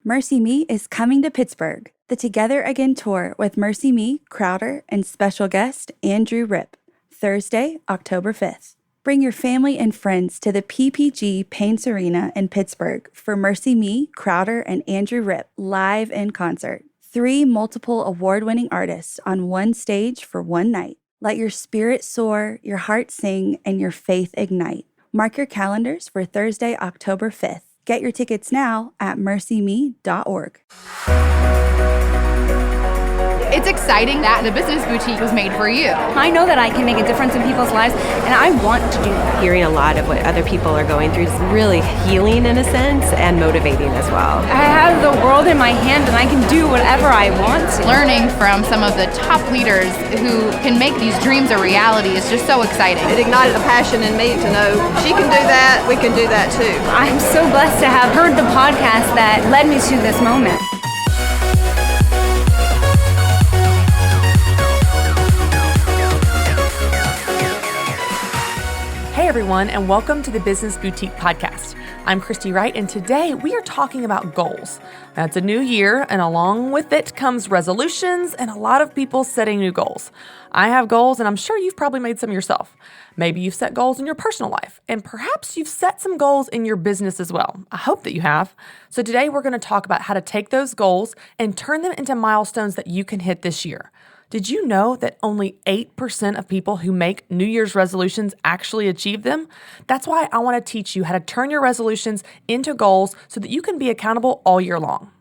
Mercy Me is coming to Pittsburgh. The Together Again tour with Mercy Me, Crowder, and special guest Andrew Ripp. Thursday, October 5th. Bring your family and friends to the PPG Paints Arena in Pittsburgh for Mercy Me, Crowder, and Andrew Ripp live in concert. 3 multiple award-winning artists on one stage for one night. Let your spirit soar, your heart sing, and your faith ignite. Mark your calendars for Thursday, October 5th. Get your tickets now at mercyme.org. It's exciting that the business boutique was made for you. I know that I can make a difference in people's lives, and I want to do that. Hearing a lot of what other people are going through is really healing in a sense and motivating as well. I have the world in my hand, and I can do whatever I want to. Learning from some of the top leaders who can make these dreams a reality is just so exciting. It ignited a passion in me to know she can do that, we can do that too. I'm so blessed to have heard the podcast that led me to this moment. Hey everyone, and welcome to the Business Boutique Podcast. I'm Christy Wright, and today we are talking about goals. Now, it's a new year, and along with it comes resolutions and a lot of people setting new goals. I have goals, and I'm sure you've probably made some yourself. Maybe you've set goals in your personal life, and perhaps you've set some goals in your business as well. I hope that you have. So today we're going to talk about how to take those goals and turn them into milestones that you can hit this year. Did you know that only 8% of people who make New Year's resolutions actually achieve them? That's why I want to teach you how to turn your resolutions into goals so that you can be accountable all year long.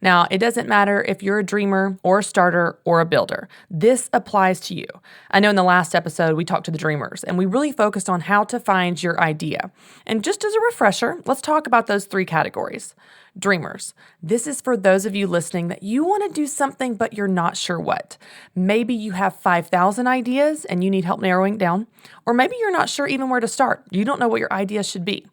Now, it doesn't matter if you're a dreamer or a starter or a builder. This applies to you. I know in the last episode, we talked to the dreamers and we really focused on how to find your idea. And just as a refresher, let's talk about those 3 categories. Dreamers. This is for those of you listening that you want to do something, but you're not sure what. Maybe you have 5,000 ideas and you need help narrowing down, or maybe you're not sure even where to start. You don't know what your idea should be.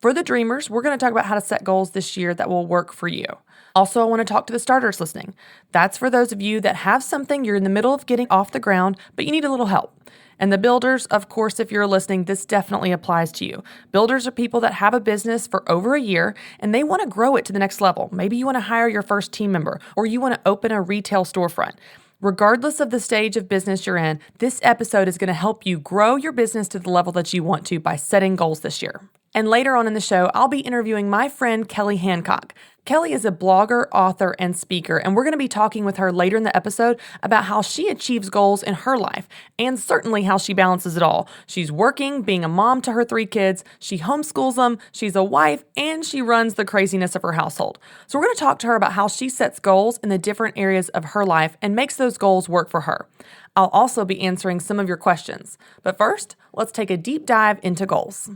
For the dreamers, we're going to talk about how to set goals this year that will work for you. Also, I want to talk to the starters listening. That's for those of you that have something you're in the middle of getting off the ground, but you need a little help. And the builders, of course, if you're listening, this definitely applies to you. Builders are people that have a business for over a year and they want to grow it to the next level. Maybe you want to hire your first team member or you want to open a retail storefront. Regardless of the stage of business you're in, this episode is going to help you grow your business to the level that you want to by setting goals this year. And later on in the show, I'll be interviewing my friend Kelly Hancock. Kelly is a blogger, author, and speaker, and we're going to be talking with her later in the episode about how she achieves goals in her life, and certainly how she balances it all. She's working, being a mom to her 3 kids, she homeschools them, she's a wife, and she runs the craziness of her household. So we're going to talk to her about how she sets goals in the different areas of her life and makes those goals work for her. I'll also be answering some of your questions. But first, let's take a deep dive into goals.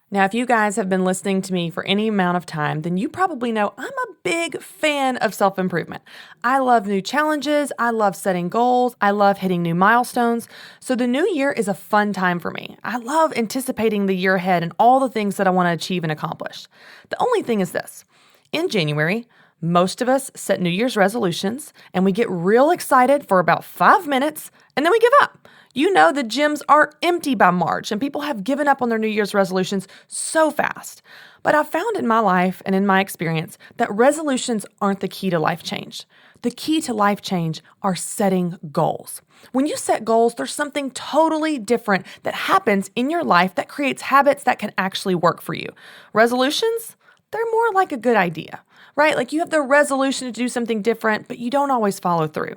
Now, if you guys have been listening to me for any amount of time, then you probably know I'm a big fan of self-improvement. I love new challenges. I love setting goals. I love hitting new milestones. So the new year is a fun time for me. I love anticipating the year ahead and all the things that I want to achieve and accomplish. The only thing is this. In January, most of us set New Year's resolutions and we get real excited for about 5 minutes and then we give up. You know the gyms are empty by March and people have given up on their New Year's resolutions so fast. But I've found in my life and in my experience that resolutions aren't the key to life change. The key to life change are setting goals. When you set goals, there's something totally different that happens in your life that creates habits that can actually work for you. Resolutions, they're more like a good idea, right? Like you have the resolution to do something different, but you don't always follow through.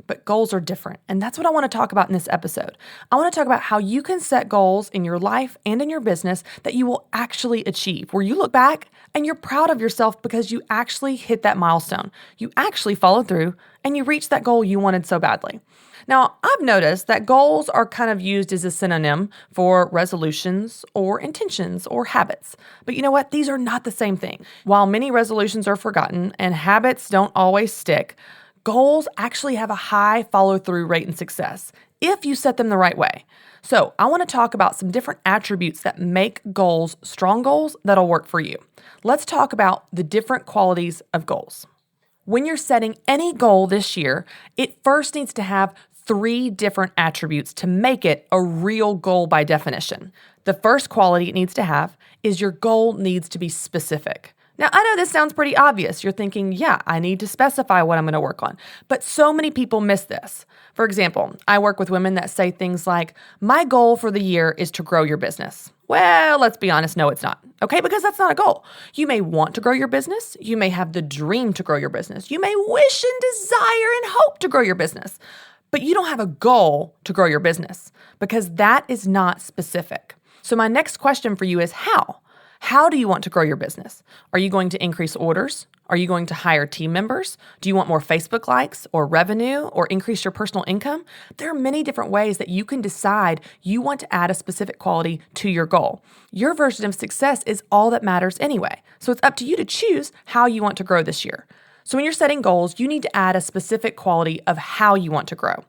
But goals are different. And that's what I want to talk about in this episode. I want to talk about how you can set goals in your life and in your business that you will actually achieve, where you look back and you're proud of yourself because you actually hit that milestone. You actually followed through and you reached that goal you wanted so badly. Now, I've noticed that goals are kind of used as a synonym for resolutions or intentions or habits. But you know what? These are not the same thing. While many resolutions are forgotten and habits don't always stick, goals actually have a high follow-through rate and success if you set them the right way. So I want to talk about some different attributes that make goals strong goals that'll work for you. Let's talk about the different qualities of goals. When you're setting any goal this year, it first needs to have 3 different attributes to make it a real goal by definition. The first quality it needs to have is your goal needs to be specific. Now, I know this sounds pretty obvious. You're thinking, yeah, I need to specify what I'm going to work on. But so many people miss this. For example, I work with women that say things like, my goal for the year is to grow your business. Well, let's be honest, no, it's not. Okay, because that's not a goal. You may want to grow your business. You may have the dream to grow your business. You may wish and desire and hope to grow your business. But you don't have a goal to grow your business because that is not specific. So my next question for you is how? How do you want to grow your business? Are you going to increase orders? Are you going to hire team members? Do you want more Facebook likes or revenue or increase your personal income? There are many different ways that you can decide you want to add a specific quality to your goal. Your version of success is all that matters anyway. So it's up to you to choose how you want to grow this year. So when you're setting goals, you need to add a specific quality of how you want to grow.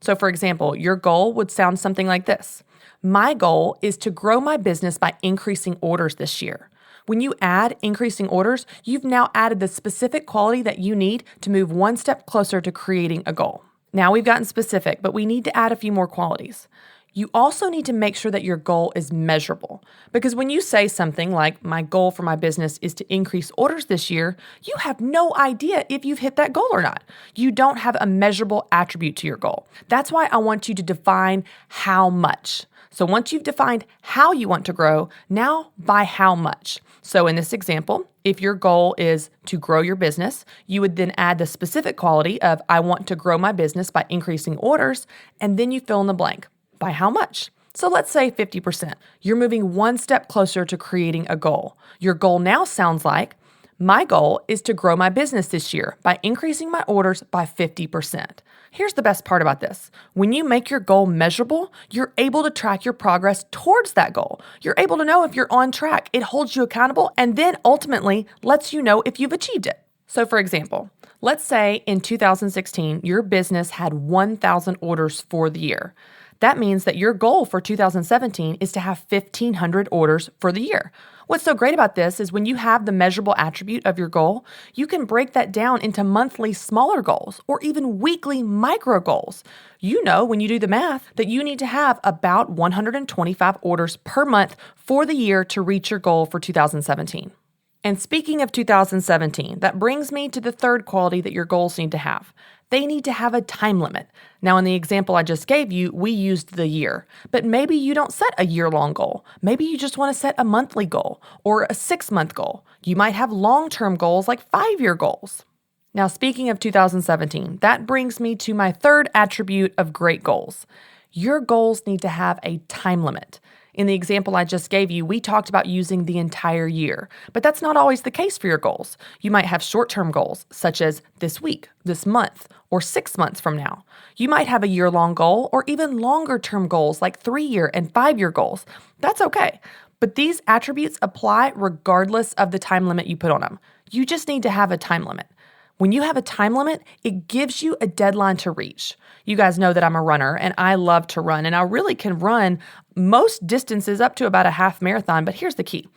So for example, your goal would sound something like this. My goal is to grow my business by increasing orders this year. When you add increasing orders, you've now added the specific quality that you need to move one step closer to creating a goal. Now we've gotten specific, but we need to add a few more qualities. You also need to make sure that your goal is measurable. Because when you say something like, my goal for my business is to increase orders this year, you have no idea if you've hit that goal or not. You don't have a measurable attribute to your goal. That's why I want you to define how much. So once you've defined how you want to grow, now by how much. So in this example, if your goal is to grow your business, you would then add the specific quality of, I want to grow my business by increasing orders, and then you fill in the blank. By how much? So let's say 50%. You're moving one step closer to creating a goal. Your goal now sounds like, my goal is to grow my business this year by increasing my orders by 50%. Here's the best part about this. When you make your goal measurable, you're able to track your progress towards that goal. You're able to know if you're on track. It holds you accountable and then ultimately lets you know if you've achieved it. So for example, let's say in 2016, your business had 1,000 orders for the year. That means that your goal for 2017 is to have 1,500 orders for the year. What's so great about this is when you have the measurable attribute of your goal, you can break that down into monthly smaller goals or even weekly micro goals. You know, when you do the math, that you need to have about 125 orders per month for the year to reach your goal for 2017. And speaking of 2017, that brings me to the third quality that your goals need to have. They need to have a time limit. Now, in the example I just gave you, we used the year, but maybe you don't set a year-long goal. Maybe you just want to set a monthly goal or a 6-month goal. You might have long-term goals like 5-year goals. Now, speaking of 2017, that brings me to my third attribute of great goals. Your goals need to have a time limit. In the example I just gave you, we talked about using the entire year, but that's not always the case for your goals. You might have short-term goals, such as this week, this month, or 6 months from now. You might have a year-long goal or even longer-term goals like 3-year and 5-year goals. That's okay. But these attributes apply regardless of the time limit you put on them. You just need to have a time limit. When you have a time limit, it gives you a deadline to reach. You guys know that I'm a runner and I love to run, and I really can run most distances up to about a half marathon, but here's the key.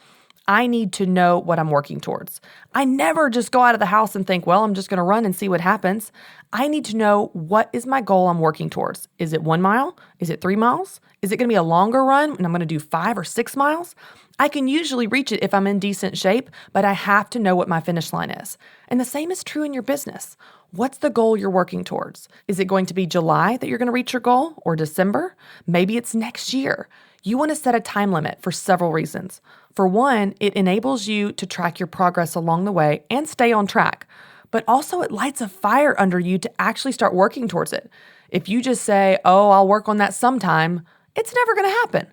I need to know what I'm working towards. I never just go out of the house and think, well, I'm just going to run and see what happens. I need to know, what is my goal I'm working towards? Is it 1 mile? Is it 3 miles? Is it going to be a longer run and I'm going to do 5 or 6 miles? I can usually reach it if I'm in decent shape, but I have to know what my finish line is. And the same is true in your business. What's the goal you're working towards? Is it going to be July that you're going to reach your goal, or December? Maybe it's next year. You want to set a time limit for several reasons. For one, it enables you to track your progress along the way and stay on track. But also it lights a fire under you to actually start working towards it. If you just say, oh, I'll work on that sometime, it's never going to happen.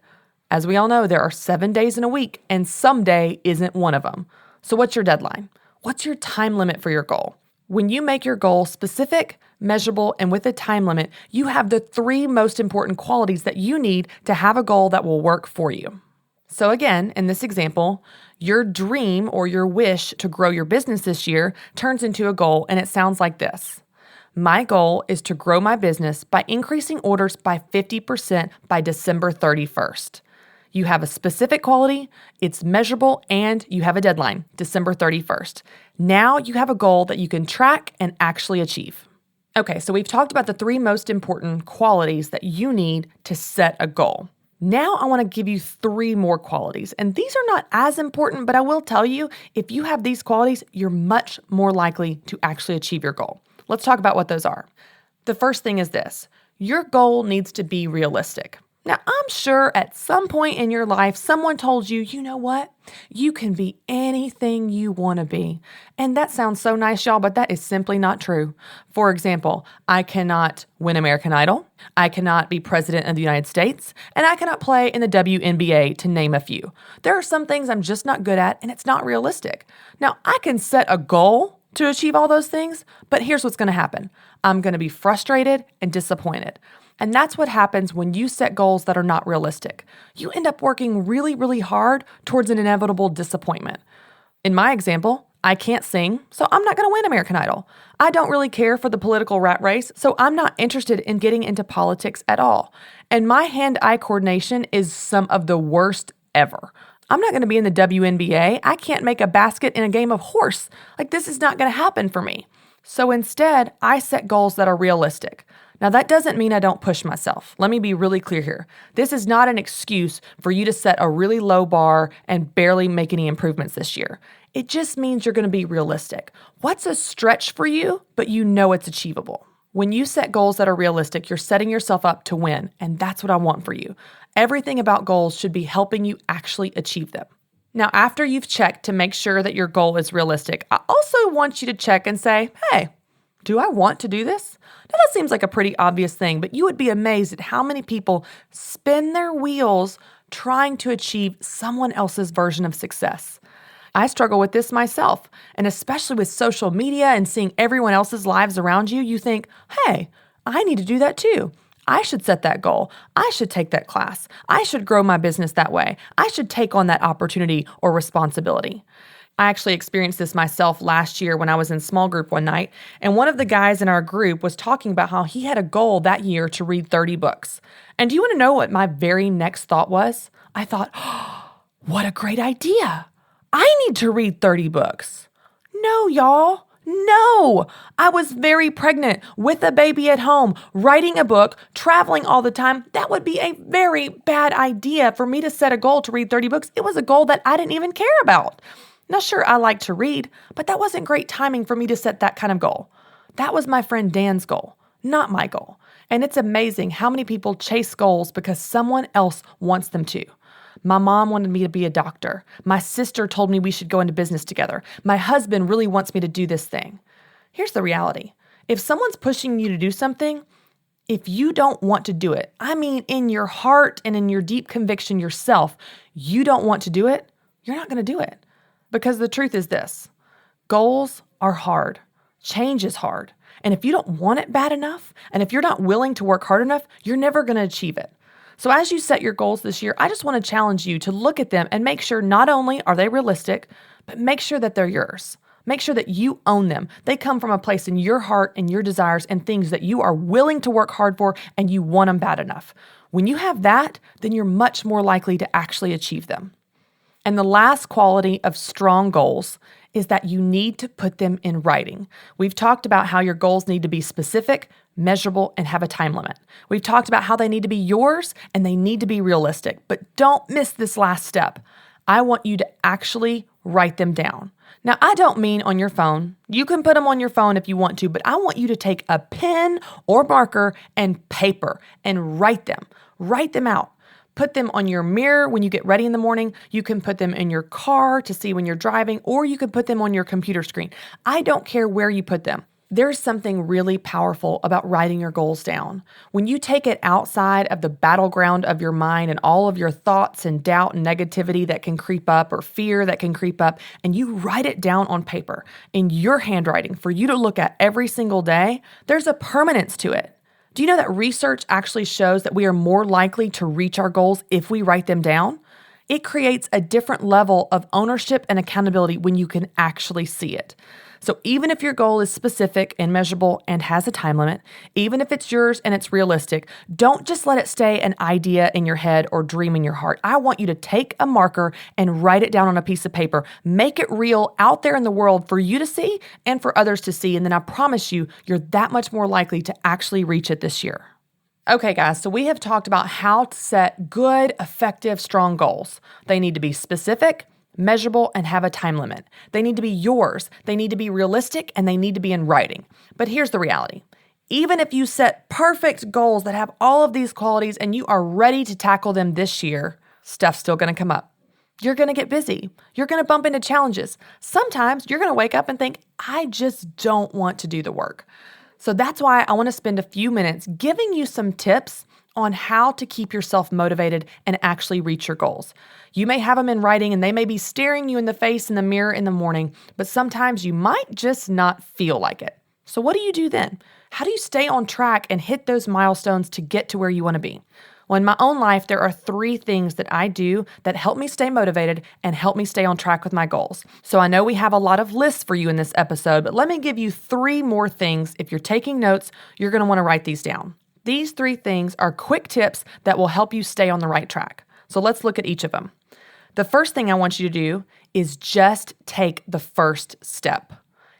As we all know, there are 7 days in a week, and someday isn't one of them. So what's your deadline? What's your time limit for your goal? When you make your goal specific, measurable, and with a time limit, you have the 3 most important qualities that you need to have a goal that will work for you. So again, in this example, your dream or your wish to grow your business this year turns into a goal, and it sounds like this. My goal is to grow my business by increasing orders by 50% by December 31st. You have a specific quality, it's measurable, and you have a deadline, December 31st. Now you have a goal that you can track and actually achieve. Okay, so we've talked about the 3 most important qualities that you need to set a goal. Now I want to give you 3 more qualities. And these are not as important, but I will tell you, if you have these qualities, you're much more likely to actually achieve your goal. Let's talk about what those are. The first thing is this: your goal needs to be realistic. Now, I'm sure at some point in your life, someone told you, you know what? You can be anything you want to be. And that sounds so nice, y'all, but that is simply not true. For example, I cannot win American Idol, I cannot be president of the United States, and I cannot play in the WNBA, to name a few. There are some things I'm just not good at, and it's not realistic. Now, I can set a goal to achieve all those things, but here's what's going to happen. I'm going to be frustrated and disappointed. And that's what happens when you set goals that are not realistic. You end up working really, really hard towards an inevitable disappointment. In my example, I can't sing, so I'm not going to win American Idol. I don't really care for the political rat race, so I'm not interested in getting into politics at all. And my hand-eye coordination is some of the worst ever. I'm not going to be in the WNBA. I can't make a basket in a game of horse. This is not going to happen for me. So instead, I set goals that are realistic. Now, that doesn't mean I don't push myself. Let me be really clear here. This is not an excuse for you to set a really low bar and barely make any improvements this year. It just means you're going to be realistic. What's a stretch for you, but you know it's achievable? When you set goals that are realistic, you're setting yourself up to win, and that's what I want for you. Everything about goals should be helping you actually achieve them. Now, after you've checked to make sure that your goal is realistic, I also want you to check and say, hey, do I want to do this? Now, that seems like a pretty obvious thing, but you would be amazed at how many people spin their wheels trying to achieve someone else's version of success. I struggle with this myself, and especially with social media and seeing everyone else's lives around you, you think, hey, I need to do that too. I should set that goal. I should take that class. I should grow my business that way. I should take on that opportunity or responsibility. I actually experienced this myself last year when I was in small group one night, and one of the guys in our group was talking about how he had a goal that year to read 30 books. And do you want to know what my very next thought was? I thought, oh, what a great idea. I need to read 30 books. No, y'all. No, I was very pregnant with a baby at home, writing a book, traveling all the time. That would be a very bad idea for me to set a goal to read 30 books. It was a goal that I didn't even care about. Now, sure, I like to read, but that wasn't great timing for me to set that kind of goal. That was my friend Dan's goal, not my goal. And it's amazing how many people chase goals because someone else wants them to. My mom wanted me to be a doctor. My sister told me we should go into business together. My husband really wants me to do this thing. Here's the reality. If someone's pushing you to do something, if you don't want to do it, I mean in your heart and in your deep conviction yourself, you don't want to do it, you're not going to do it. Because the truth is this, goals are hard. Change is hard. And if you don't want it bad enough, and if you're not willing to work hard enough, you're never going to achieve it. So as you set your goals this year, I just want to challenge you to look at them and make sure not only are they realistic, but make sure that they're yours. Make sure that you own them. They come from a place in your heart and your desires and things that you are willing to work hard for and you want them bad enough. When you have that, then you're much more likely to actually achieve them. And the last quality of strong goals is that you need to put them in writing. We've talked about how your goals need to be specific, measurable, and have a time limit. We've talked about how they need to be yours and they need to be realistic. But don't miss this last step. I want you to actually write them down. Now, I don't mean on your phone. You can put them on your phone if you want to, but I want you to take a pen or marker and paper and write them. Write them out. Put them on your mirror when you get ready in the morning. You can put them in your car to see when you're driving, or you can put them on your computer screen. I don't care where you put them. There's something really powerful about writing your goals down. When you take it outside of the battleground of your mind and all of your thoughts and doubt and negativity that can creep up or fear that can creep up, and you write it down on paper in your handwriting for you to look at every single day, there's a permanence to it. Do you know that research actually shows that we are more likely to reach our goals if we write them down? It creates a different level of ownership and accountability when you can actually see it. So even if your goal is specific and measurable and has a time limit, even if it's yours and it's realistic, don't just let it stay an idea in your head or dream in your heart. I want you to take a marker and write it down on a piece of paper. Make it real out there in the world for you to see and for others to see. And then I promise you, you're that much more likely to actually reach it this year. Okay, guys, so we have talked about how to set good, effective, strong goals. They need to be specific, measurable, and have a time limit. They need to be yours. They need to be realistic, and they need to be in writing. But here's the reality. Even if you set perfect goals that have all of these qualities and you are ready to tackle them this year, stuff's still going to come up. You're going to get busy. You're going to bump into challenges. Sometimes you're going to wake up and think, I just don't want to do the work. So that's why I want to spend a few minutes giving you some tips on how to keep yourself motivated and actually reach your goals. You may have them in writing and they may be staring you in the face in the mirror in the morning, but sometimes you might just not feel like it. So what do you do then? How do you stay on track and hit those milestones to get to where you want to be? Well, in my own life, there are 3 things that I do that help me stay motivated and help me stay on track with my goals. So I know we have a lot of lists for you in this episode, but let me give you 3 more things. If you're taking notes, you're going to want to write these down. These 3 things are quick tips that will help you stay on the right track. So let's look at each of them. The first thing I want you to do is just take the first step.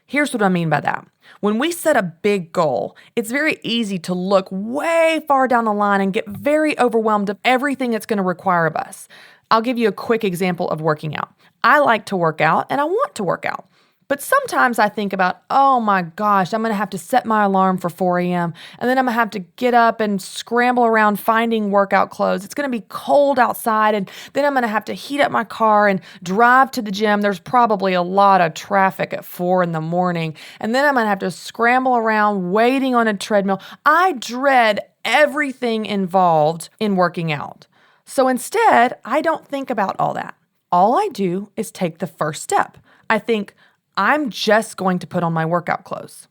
Here's what I mean by that. When we set a big goal, it's very easy to look way far down the line and get very overwhelmed of everything it's going to require of us. I'll give you a quick example of working out. I like to work out and I want to work out. But sometimes I think about, oh my gosh, I'm going to have to set my alarm for 4 a.m. and then I'm going to have to get up and scramble around finding workout clothes. It's going to be cold outside and then I'm going to have to heat up my car and drive to the gym. There's probably a lot of traffic at 4 in the morning. And then I'm going to have to scramble around waiting on a treadmill. I dread everything involved in working out. So instead, I don't think about all that. All I do is take the first step. I think, I'm just going to put on my workout clothes.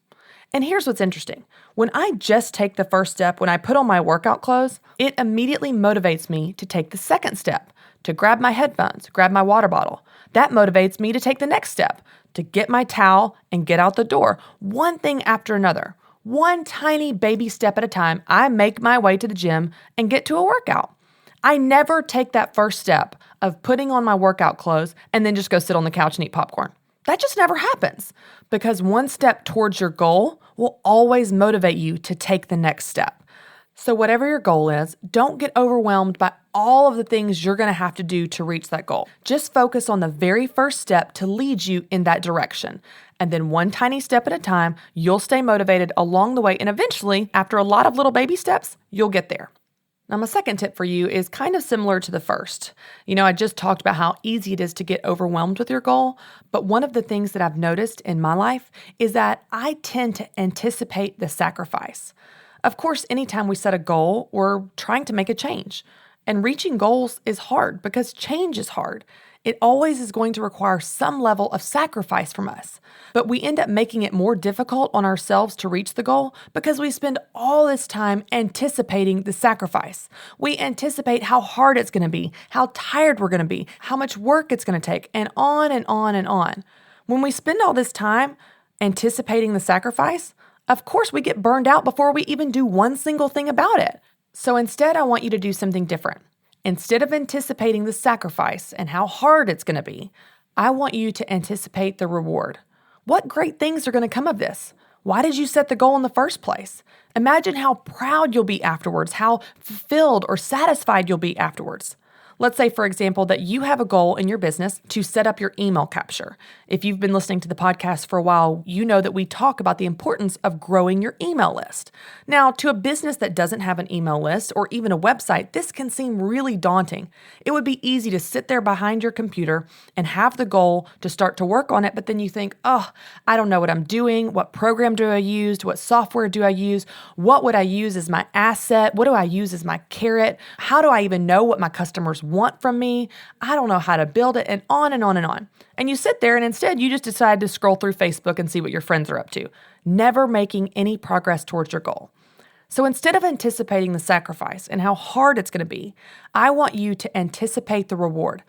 And here's what's interesting. When I just take the first step, when I put on my workout clothes, it immediately motivates me to take the second step, to grab my headphones, grab my water bottle. That motivates me to take the next step, to get my towel and get out the door. One thing after another. One tiny baby step at a time, I make my way to the gym and get to a workout. I never take that first step of putting on my workout clothes and then just go sit on the couch and eat popcorn. That just never happens because one step towards your goal will always motivate you to take the next step. So whatever your goal is, don't get overwhelmed by all of the things you're going to have to do to reach that goal. Just focus on the very first step to lead you in that direction. And then one tiny step at a time, you'll stay motivated along the way. And eventually, after a lot of little baby steps, you'll get there. Now, my second tip for you is kind of similar to the first. I just talked about how easy it is to get overwhelmed with your goal, but one of the things that I've noticed in my life is that I tend to anticipate the sacrifice. Of course, anytime we set a goal, we're trying to make a change. And reaching goals is hard because change is hard. It always is going to require some level of sacrifice from us. But we end up making it more difficult on ourselves to reach the goal because we spend all this time anticipating the sacrifice. We anticipate how hard it's going to be, how tired we're going to be, how much work it's going to take, and on and on and on. When we spend all this time anticipating the sacrifice, of course we get burned out before we even do one single thing about it. So instead, I want you to do something different. Instead of anticipating the sacrifice and how hard it's going to be, I want you to anticipate the reward. What great things are going to come of this? Why did you set the goal in the first place? Imagine how proud you'll be afterwards, how fulfilled or satisfied you'll be afterwards. Let's say, for example, that you have a goal in your business to set up your email capture. If you've been listening to the podcast for a while, you know that we talk about the importance of growing your email list. Now, to a business that doesn't have an email list or even a website, this can seem really daunting. It would be easy to sit there behind your computer and have the goal to start to work on it, but then you think, I don't know what I'm doing. What program do I use? What software do I use? What would I use as my asset? What do I use as my carrot? How do I even know what my customers want from me? I don't know how to build it, and on and on and on. And you sit there and instead you just decide to scroll through Facebook and see what your friends are up to, never making any progress towards your goal. So instead of anticipating the sacrifice and how hard it's going to be, I want you to anticipate the reward.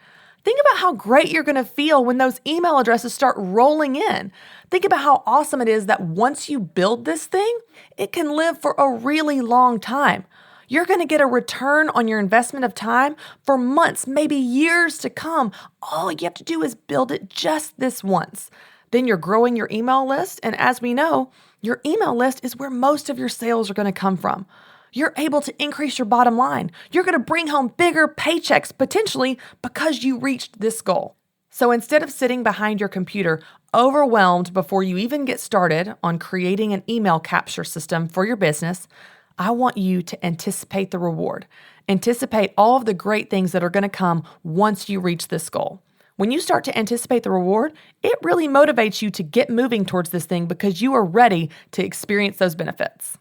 Think about how great you're going to feel when those email addresses start rolling in. Think about how awesome it is that once you build this thing, it can live for a really long time. You're going to get a return on your investment of time for months, maybe years to come. All you have to do is build it just this once. Then you're growing your email list. And as we know, your email list is where most of your sales are going to come from. You're able to increase your bottom line. You're going to bring home bigger paychecks potentially because you reached this goal. So instead of sitting behind your computer overwhelmed before you even get started on creating an email capture system for your business, I want you to anticipate the reward. Anticipate all of the great things that are going to come once you reach this goal. When you start to anticipate the reward, it really motivates you to get moving towards this thing because you are ready to experience those benefits.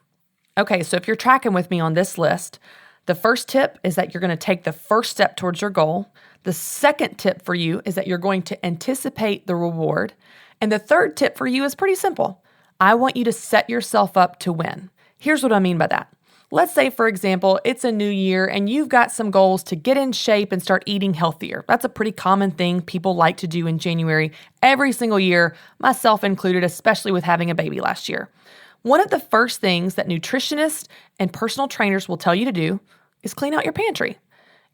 Okay, so if you're tracking with me on this list, the first tip is that you're going to take the first step towards your goal. The second tip for you is that you're going to anticipate the reward. And the third tip for you is pretty simple. I want you to set yourself up to win. Here's what I mean by that. Let's say, for example, it's a new year and you've got some goals to get in shape and start eating healthier. That's a pretty common thing people like to do in January every single year, myself included, especially with having a baby last year. One of the first things that nutritionists and personal trainers will tell you to do is clean out your pantry.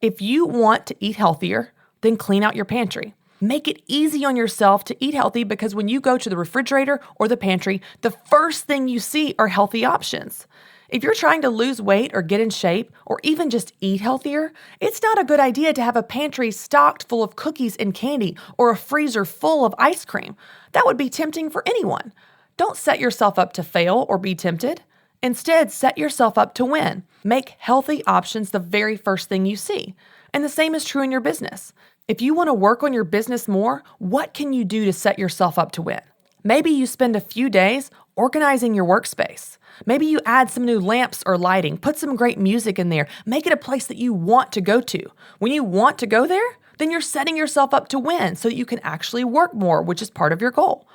If you want to eat healthier, then clean out your pantry. Make it easy on yourself to eat healthy because when you go to the refrigerator or the pantry, the first thing you see are healthy options. If you're trying to lose weight or get in shape or even just eat healthier, it's not a good idea to have a pantry stocked full of cookies and candy or a freezer full of ice cream. That would be tempting for anyone. Don't set yourself up to fail or be tempted. Instead, set yourself up to win. Make healthy options the very first thing you see. And the same is true in your business. If you want to work on your business more, what can you do to set yourself up to win? Maybe you spend a few days organizing your workspace. Maybe you add some new lamps or lighting, put some great music in there, make it a place that you want to go to. When you want to go there, then you're setting yourself up to win so that you can actually work more, which is part of your goal.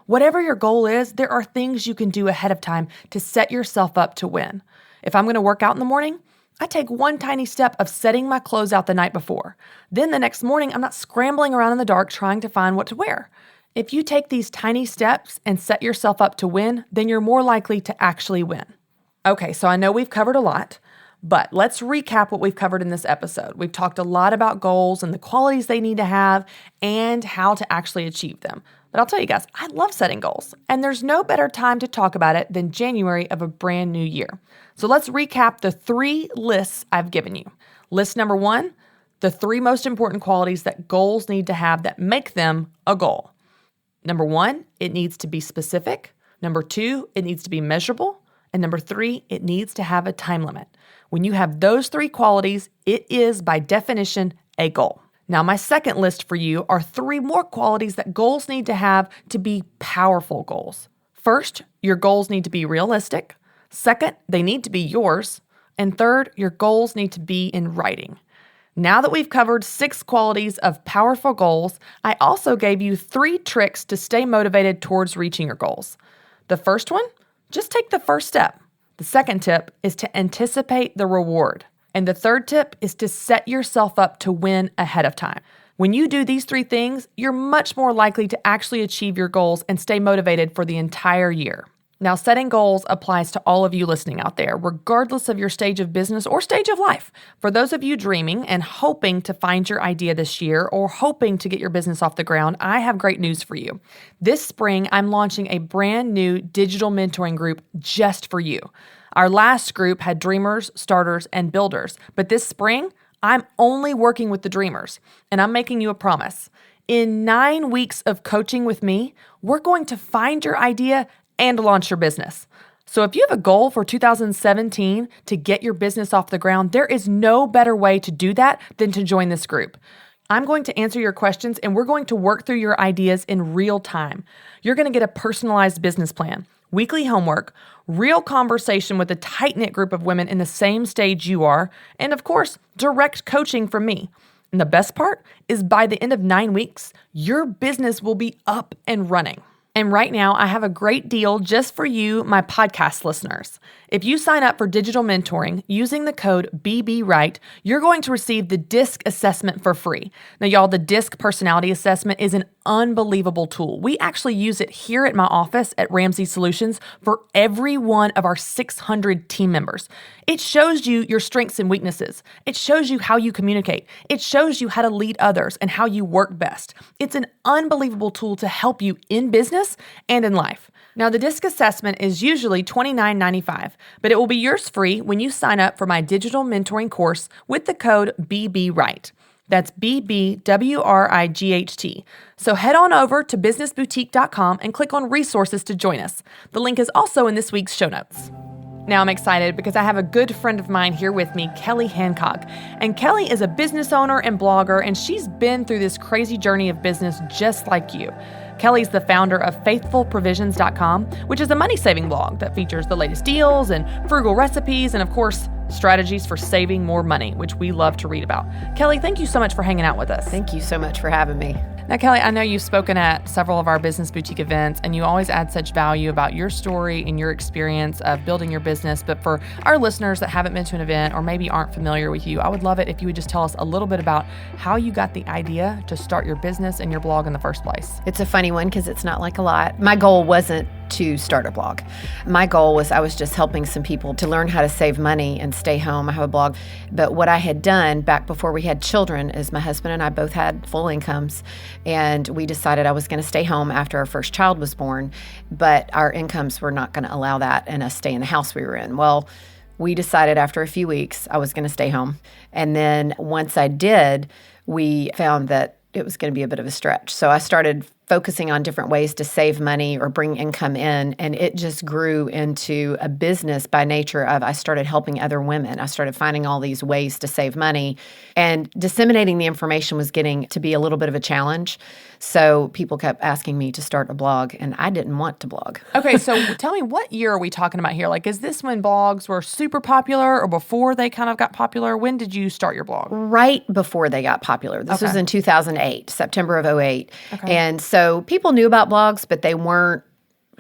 Whatever your goal is, there are things you can do ahead of time to set yourself up to win. If I'm going to work out in the morning, I take one tiny step of setting my clothes out the night before. Then the next morning, I'm not scrambling around in the dark trying to find what to wear. If you take these tiny steps and set yourself up to win, then you're more likely to actually win. Okay, so I know we've covered a lot, but let's recap what we've covered in this episode. We've talked a lot about goals and the qualities they need to have and how to actually achieve them. But I'll tell you guys, I love setting goals, and there's no better time to talk about it than January of a brand new year. So let's recap the 3 lists I've given you. List number 1, the 3 most important qualities that goals need to have that make them a goal. Number 1, it needs to be specific. Number 2, it needs to be measurable. And number 3, it needs to have a time limit. When you have those 3 qualities, it is by definition a goal. Now, my second list for you are 3 more qualities that goals need to have to be powerful goals. First, your goals need to be realistic. Second, they need to be yours. And third, your goals need to be in writing. Now that we've covered 6 qualities of powerful goals, I also gave you 3 tricks to stay motivated towards reaching your goals. The first one, just take the first step. The second tip is to anticipate the reward. And the third tip is to set yourself up to win ahead of time. When you do these 3 things, you're much more likely to actually achieve your goals and stay motivated for the entire year. Now, setting goals applies to all of you listening out there, regardless of your stage of business or stage of life. For those of you dreaming and hoping to find your idea this year or hoping to get your business off the ground, I have great news for you. This spring, I'm launching a brand new digital mentoring group just for you. Our last group had dreamers, starters, and builders, but this spring, I'm only working with the dreamers, and I'm making you a promise. In 9 weeks of coaching with me, we're going to find your idea and launch your business. So if you have a goal for 2017 to get your business off the ground, there is no better way to do that than to join this group. I'm going to answer your questions and we're going to work through your ideas in real time. You're going to get a personalized business plan, weekly homework, real conversation with a tight-knit group of women in the same stage you are, and of course, direct coaching from me. And the best part is by the end of 9 weeks, your business will be up and running. And right now, I have a great deal just for you, my podcast listeners. If you sign up for digital mentoring using the code BBWright, you're going to receive the DISC assessment for free. Now, y'all, the DISC personality assessment is an unbelievable tool. We actually use it here at my office at Ramsey Solutions for every one of our 600 team members. It shows you your strengths and weaknesses. It shows you how you communicate. It shows you how to lead others and how you work best. It's an unbelievable tool to help you in business and in life. Now, the DISC assessment is usually $29.95, but it will be yours free when you sign up for my digital mentoring course with the code BBWright. That's BBWRIGHT. So head on over to businessboutique.com and click on resources to join us. The link is also in this week's show notes. Now I'm excited because I have a good friend of mine here with me, Kelly Hancock. And Kelly is a business owner and blogger, and she's been through this crazy journey of business just like you. Kelly's the founder of FaithfulProvisions.com, which is a money-saving blog that features the latest deals and frugal recipes and, of course, strategies for saving more money, which we love to read about. Kelly, thank you so much for hanging out with us. Thank you so much for having me. Now, Kelly, I know you've spoken at several of our Business Boutique events, and you always add such value about your story and your experience of building your business. But for our listeners that haven't been to an event or maybe aren't familiar with you, I would love it if you would just tell us a little bit about how you got the idea to start your business and your blog in the first place. It's a funny one because it's not like a lot. My goal wasn't to start a blog. My goal was I was just helping some people to learn how to save money and stay home. I have a blog. But what I had done back before we had children is my husband and I both had full incomes, and we decided I was going to stay home after our first child was born, but our incomes were not going to allow that and us stay in the house we were in. Well, we decided after a few weeks I was going to stay home. And then once I did, we found that it was going to be a bit of a stretch. So I started focusing on different ways to save money or bring income in. And it just grew into a business by nature of I started helping other women. I started finding all these ways to save money. And disseminating the information was getting to be a little bit of a challenge. So people kept asking me to start a blog, and I didn't want to blog. Okay, so tell me, what year are we talking about here? Like, is this when blogs were super popular or before they kind of got popular? When did you start your blog? Right before they got popular. This was in 2008, September of 2008. Okay. And so people knew about blogs, but they weren't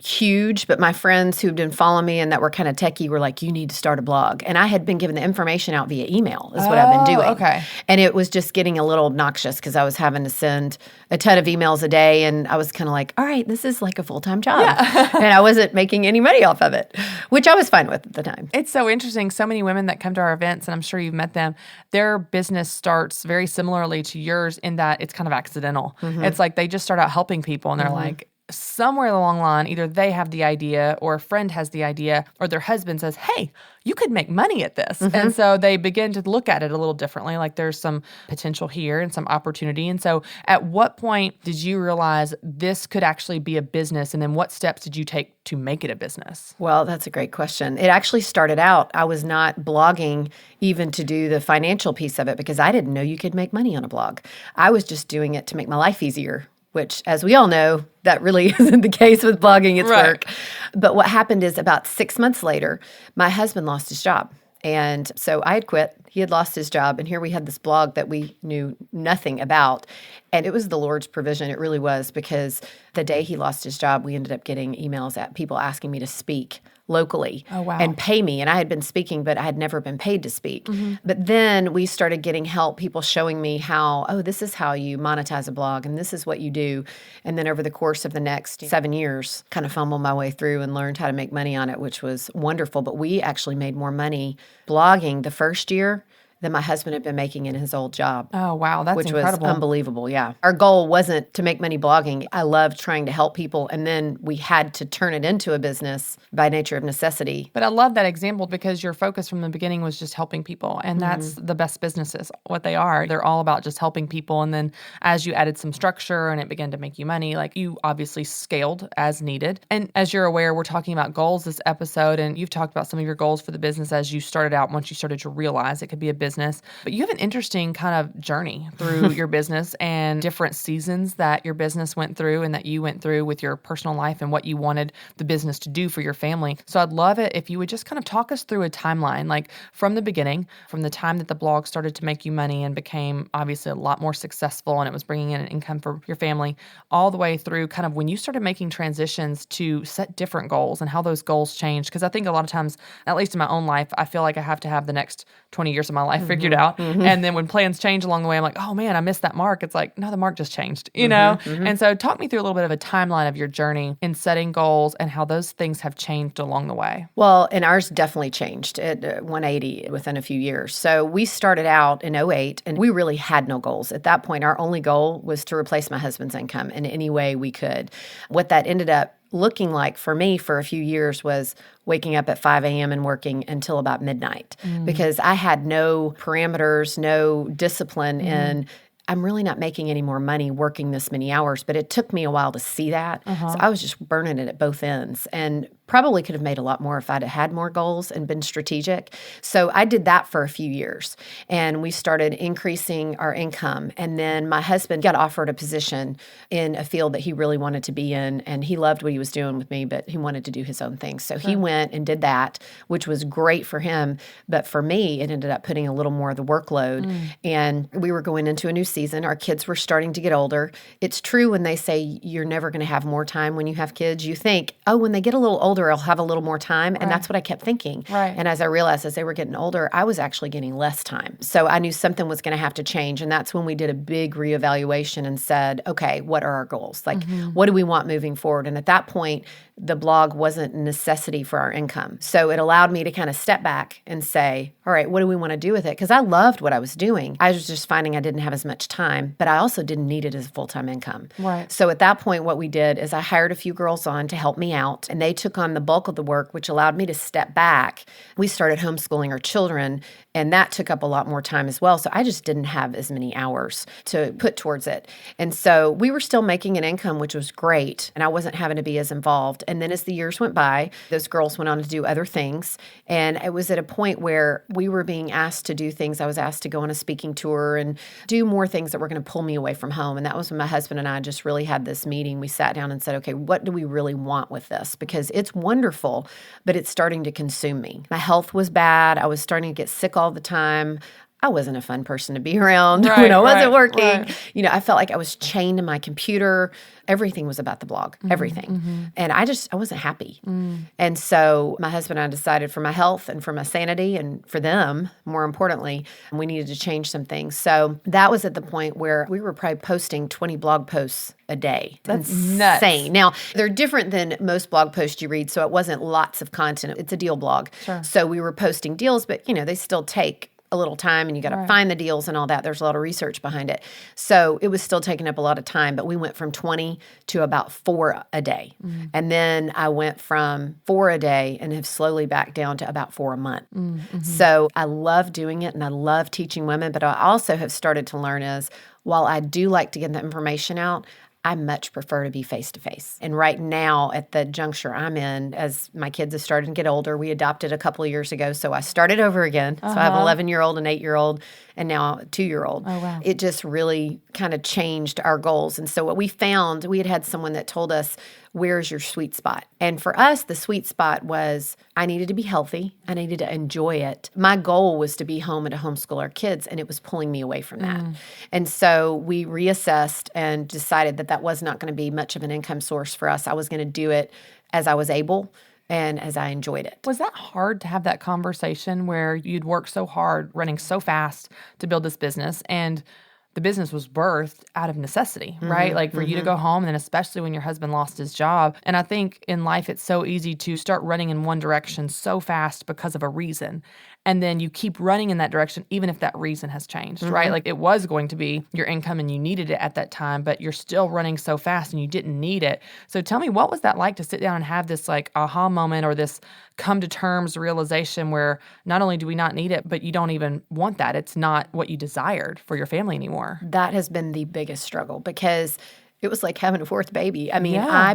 huge. But my friends who'd been following me and that were kind of techie were like, you need to start a blog. And I had been giving the information out via email is what I've been doing. Okay. And it was just getting a little obnoxious because I was having to send a ton of emails a day. And I was kind of like, all right, this is like a full-time job. Yeah. And I wasn't making any money off of it, which I was fine with at the time. It's so interesting. So many women that come to our events, and I'm sure you've met them, their business starts very similarly to yours in that it's kind of accidental. Mm-hmm. It's like they just start out helping people, and they're like, somewhere along the line, either they have the idea or a friend has the idea or their husband says, hey, you could make money at this. Mm-hmm. And so they begin to look at it a little differently, like there's some potential here and some opportunity. And so at what point did you realize this could actually be a business? And then what steps did you take to make it a business? Well, that's a great question. It actually started out, I was not blogging even to do the financial piece of it because I didn't know you could make money on a blog. I was just doing it to make my life easier, which, as we all know, that really isn't the case with blogging. It's work. But what happened is about 6 months later, my husband lost his job. And so I had quit. He had lost his job. And here we had this blog that we knew nothing about. And it was the Lord's provision. It really was, because the day he lost his job, we ended up getting emails at people asking me to speak locally and pay me. And I had been speaking, but I had never been paid to speak. Mm-hmm. But then we started getting help, people showing me how, this is how you monetize a blog and this is what you do. And then over the course of the next 7 years, kind of fumbled my way through and learned how to make money on it, which was wonderful. But we actually made more money blogging the first year than my husband had been making in his old job. Oh, wow. That's incredible. Which was unbelievable, yeah. Our goal wasn't to make money blogging. I loved trying to help people, and then we had to turn it into a business by nature of necessity. But I love that example because your focus from the beginning was just helping people, and that's the best businesses, what they are. They're all about just helping people, and then as you added some structure and it began to make you money, like you obviously scaled as needed. And as you're aware, we're talking about goals this episode, and you've talked about some of your goals for the business as you started out, once you started to realize it could be a business. But you have an interesting kind of journey through your business and different seasons that your business went through and that you went through with your personal life and what you wanted the business to do for your family. So I'd love it if you would just kind of talk us through a timeline, like from the beginning, from the time that the blog started to make you money and became obviously a lot more successful and it was bringing in an income for your family, all the way through kind of when you started making transitions to set different goals and how those goals changed. Because I think a lot of times, at least in my own life, I feel like I have to have the next 20 years of my life figured out. Mm-hmm. And then when plans change along the way, I'm like, oh man, I missed that mark. It's like, no, the mark just changed, you know? Mm-hmm. And so talk me through a little bit of a timeline of your journey in setting goals and how those things have changed along the way. Well, and ours definitely changed at 180 within a few years. So we started out in 2008 and we really had no goals. At that point, our only goal was to replace my husband's income in any way we could. What that ended up looking like for me for a few years was waking up at 5 a.m. and working until about midnight because I had no parameters, no discipline in I'm really not making any more money working this many hours, but it took me a while to see that. So I was just burning it at both ends and probably could have made a lot more if I'd had more goals and been strategic. So I did that for a few years and we started increasing our income. And then my husband got offered a position in a field that he really wanted to be in. And he loved what he was doing with me, but he wanted to do his own thing. So he went and did that, which was great for him. But for me, it ended up putting a little more of the workload. And we were going into a new season. Our kids were starting to get older. It's true when they say you're never going to have more time when you have kids. You think, oh, when they get a little older, I'll have a little more time. And that's what I kept thinking. And as I realized as they were getting older, I was actually getting less time. So I knew something was going to have to change. And that's when we did a big reevaluation and said, okay, what are our goals? Like, what do we want moving forward? And at that point, the blog wasn't a necessity for our income. So it allowed me to kind of step back and say, all right, what do we want to do with it? Because I loved what I was doing. I was just finding I didn't have as much time, but I also didn't need it as a full-time income. So at that point, what we did is I hired a few girls on to help me out, and they took on the bulk of the work, which allowed me to step back. We started homeschooling our children, and that took up a lot more time as well. So I just didn't have as many hours to put towards it. And so we were still making an income, which was great, and I wasn't having to be as involved. And then as the years went by, those girls went on to do other things. And it was at a point where we were being asked to do things. I was asked to go on a speaking tour and do more things that were going to pull me away from home. And that was when my husband and I just really had this meeting. We sat down and said, okay, what do we really want with this? Because it's wonderful, but it's starting to consume me. My health was bad. I was starting to get sick all the time. I wasn't a fun person to be around when I wasn't working. You know, I felt like I was chained to my computer. Everything was about the blog, everything. And I wasn't happy. And so my husband and I decided for my health and for my sanity and for them, more importantly, we needed to change some things. So that was at the point where we were probably posting 20 blog posts a day. That's insane. nuts. Now, they're different than most blog posts you read, so it wasn't lots of content. It's a deal blog. So we were posting deals, but, you know, they still take a little time and you got to find the deals and all that. There's a lot of research behind it. So it was still taking up a lot of time, but we went from 20 to about 4 a day. And then I went from 4 a day and have slowly backed down to about 4 a month. So I love doing it and I love teaching women, but I also have started to learn is while I do like to get the information out, I much prefer to be face-to-face. And right now, at the juncture I'm in, as my kids have started to get older, we adopted a couple of years ago, so I started over again. So I have an 11-year-old, an 8-year-old, and now a 2-year-old. Oh, wow. It just really kind of changed our goals. And so what we found, we had someone that told us, where's your sweet spot? And for us, the sweet spot was I needed to be healthy. I needed to enjoy it. My goal was to be home and to homeschool our kids, and it was pulling me away from that. And so we reassessed and decided that that was not going to be much of an income source for us. I was going to do it as I was able and as I enjoyed it. Was that hard to have that conversation where you'd worked so hard, running so fast to build this business, and the business was birthed out of necessity, right? Like for you to go home, and then especially when your husband lost his job. And I think in life, it's so easy to start running in one direction so fast because of a reason. And then you keep running in that direction, even if that reason has changed, right? Like it was going to be your income and you needed it at that time, but you're still running so fast and you didn't need it. So tell me, what was that like to sit down and have this like aha moment or this come to terms realization where not only do we not need it, but you don't even want that. It's not what you desired for your family anymore. That has been the biggest struggle because it was like having a fourth baby. I mean, Yeah.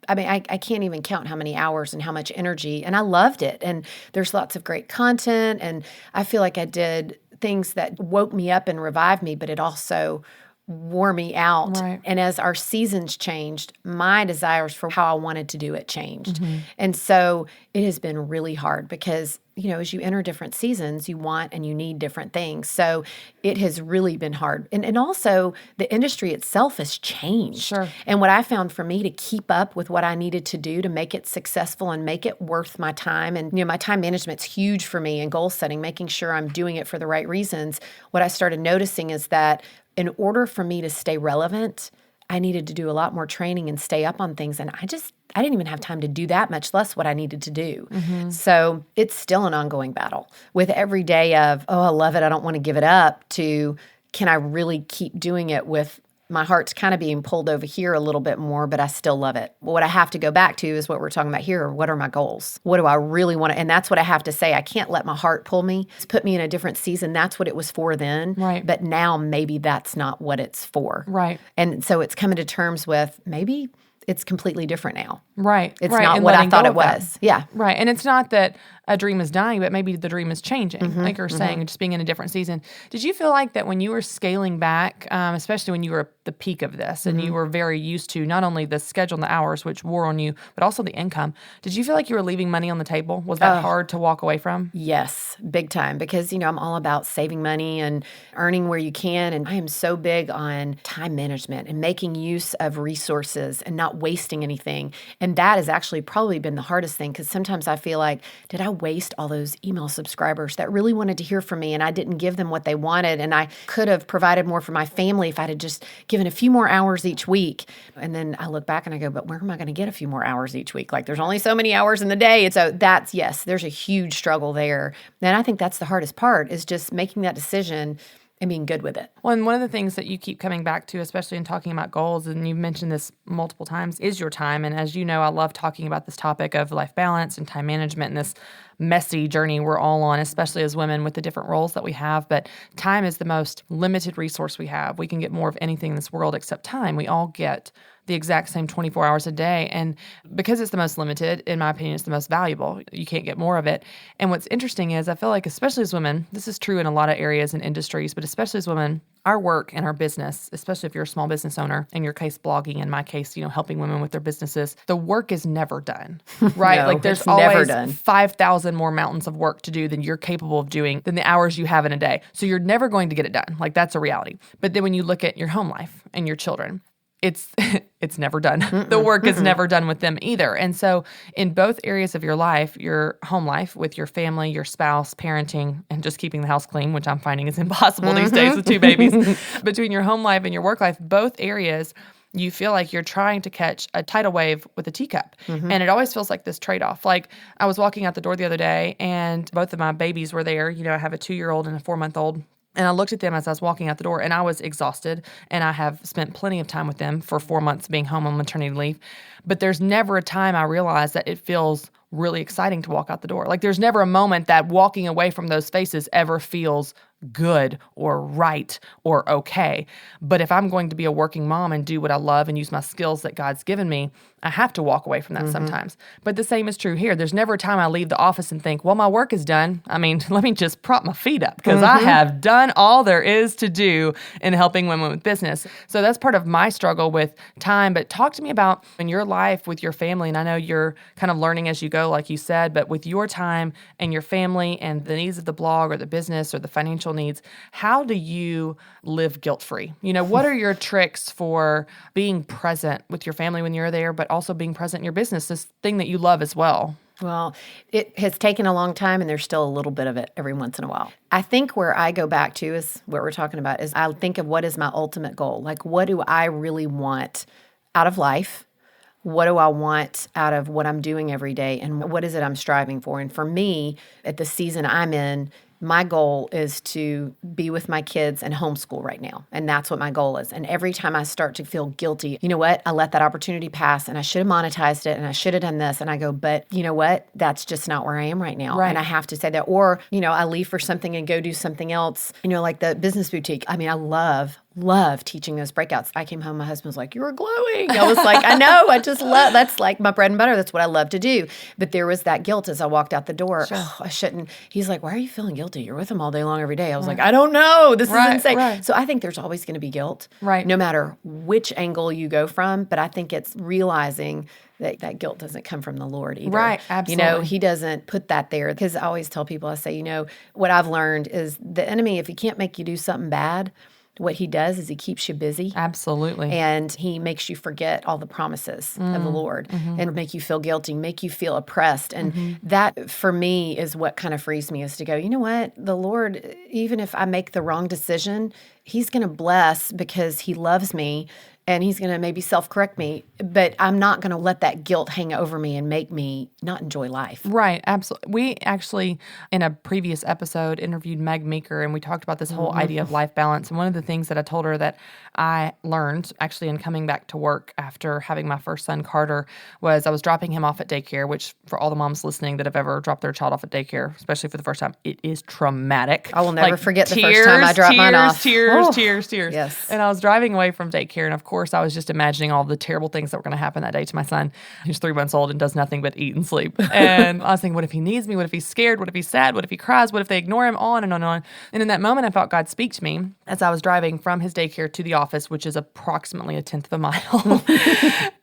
I can't even count how many hours and how much energy, and I loved it. And there's lots of great content, and I feel like I did things that woke me up and revived me, but it also wore me out. Right. And as our seasons changed, my desires for how I wanted to do it changed. And so it has been really hard because, you know, as you enter different seasons, you want and you need different things. So it has really been hard. And also the industry itself has changed. Sure. And what I found for me to keep up with what I needed to do to make it successful and make it worth my time. And, you know, my time management's huge for me and goal setting, making sure I'm doing it for the right reasons. What I started noticing is that in order for me to stay relevant, I needed to do a lot more training and stay up on things. And I didn't even have time to do that, much less what I needed to do. So it's still an ongoing battle with every day of, oh, I love it, I don't want to give it up, to can I really keep doing it with My heart's kind of being pulled over here a little bit more, but I still love it. What I have to go back to is what we're talking about here. What are my goals? What do I really want to? And that's what I have to say. I can't let my heart pull me. It's put me in a different season. That's what it was for then. Right. But now maybe that's not what it's for. Right. And so it's coming to terms with maybe it's completely different now. Right. It's right. not And what I letting thought go it of that. was. Yeah. Right. And it's not that a dream is dying, but maybe the dream is changing, like you're saying, just being in a different season. Did you feel like that when you were scaling back, especially when you were at the peak of this and you were very used to not only the schedule and the hours, which wore on you, but also the income, did you feel like you were leaving money on the table? Was that hard to walk away from? Yes, big time. Because, I'm all about saving money and earning where you can. And I am so big on time management and making use of resources and not wasting anything. And that has actually probably been the hardest thing, because sometimes I feel like, did I waste all those email subscribers that really wanted to hear from me and I didn't give them what they wanted? And I could have provided more for my family if I had just given a few more hours each week. And then I look back and I go, but where am I going to get a few more hours each week? Like, there's only so many hours in the day. And so that's, yes, there's a huge struggle there. And I think that's the hardest part, is just making that decision and being good with it. Well, and one of the things that you keep coming back to, especially in talking about goals, and you've mentioned this multiple times, is your time. And as you know, I love talking about this topic of life balance and time management and this messy journey we're all on, especially as women with the different roles that we have. But time is the most limited resource we have. We can get more of anything in this world except time. We all get the exact same 24 hours a day. And because it's the most limited, in my opinion, it's the most valuable. You can't get more of it. And what's interesting is I feel like, especially as women, this is true in a lot of areas and industries, but especially as women, our work and our business, especially if you're a small business owner, in your case, blogging, in my case, helping women with their businesses, the work is never done, right? No, like there's it's never always done. 5,000 more mountains of work to do than you're capable of doing than the hours you have in a day. So you're never going to get it done. Like, that's a reality. But then when you look at your home life and your children, it's never done. The work is never done with them either. And so in both areas of your life, your home life with your family, your spouse, parenting, and just keeping the house clean, which I'm finding is impossible these days with 2 babies, between your home life and your work life, both areas, you feel like you're trying to catch a tidal wave with a teacup. And it always feels like this trade-off. Like, I was walking out the door the other day and both of my babies were there. I have a 2-year-old and a 4-month-old. And I looked at them as I was walking out the door, and I was exhausted, and I have spent plenty of time with them for 4 months being home on maternity leave. But there's never a time I realized that it feels really exciting to walk out the door. Like, there's never a moment that walking away from those faces ever feels good or right or okay. But if I'm going to be a working mom and do what I love and use my skills that God's given me, I have to walk away from that sometimes. But the same is true here. There's never a time I leave the office and think, well, my work is done. I mean, let me just prop my feet up because I have done all there is to do in helping women with business. So that's part of my struggle with time. But talk to me about in your life with your family, and I know you're kind of learning as you go, like you said, but with your time and your family and the needs of the blog or the business or the financial needs, how do you live guilt-free? What are your tricks for being present with your family when you're there, but also being present in your business, this thing that you love as well? Well, it has taken a long time, and there's still a little bit of it every once in a while. I think where I go back to is what we're talking about is I think of what is my ultimate goal. Like, what do I really want out of life? What do I want out of what I'm doing every day? And what is it I'm striving for? And for me, at the season I'm in, my goal is to be with my kids and homeschool right now. And that's what my goal is. And every time I start to feel guilty, you know what? I let that opportunity pass and I should have monetized it and I should have done this. And I go, but you know what? That's just not where I am right now. Right. And I have to say that. Or, I leave for something and go do something else, like the business boutique. I mean, I love teaching those breakouts. I came home, my husband was like, you were glowing. I was like, I know, I just love, that's like my bread and butter. That's what I love to do. But there was that guilt as I walked out the door. Sure. Oh, I shouldn't. He's like, why are you feeling guilty? You're with him all day long every day. I was like, I don't know. This is insane. Right. So I think there's always going to be guilt, right? No matter which angle you go from. But I think it's realizing that guilt doesn't come from the Lord either. Right, absolutely. He doesn't put that there. Because I always tell people, I say, what I've learned is the enemy, if he can't make you do something bad, what he does is he keeps you busy. Absolutely. And he makes you forget all the promises of the Lord and make you feel guilty, make you feel oppressed. And that, for me, is what kind of frees me, is to go, you know what? The Lord, even if I make the wrong decision, he's going to bless because he loves me. and he's going to maybe self-correct me, but I'm not going to let that guilt hang over me and make me not enjoy life. Right, absolutely. We actually, in a previous episode, interviewed Meg Meeker, and we talked about this whole idea of life balance. And one of the things that I told her that I learned, actually, in coming back to work after having my first son, Carter, was I was dropping him off at daycare, which for all the moms listening that have ever dropped their child off at daycare, especially for the first time, it is traumatic. I will never forget the first time I dropped mine off. Tears. Yes. And I was driving away from daycare, and of course, I was just imagining all the terrible things that were going to happen that day to my son, who's 3 months old and does nothing but eat and sleep. And I was thinking, what if he needs me? What if he's scared? What if he's sad? What if he cries? What if they ignore him? On and on and on. And in that moment, I felt God speak to me as I was driving from his daycare to the office, which is approximately 1/10 of a mile.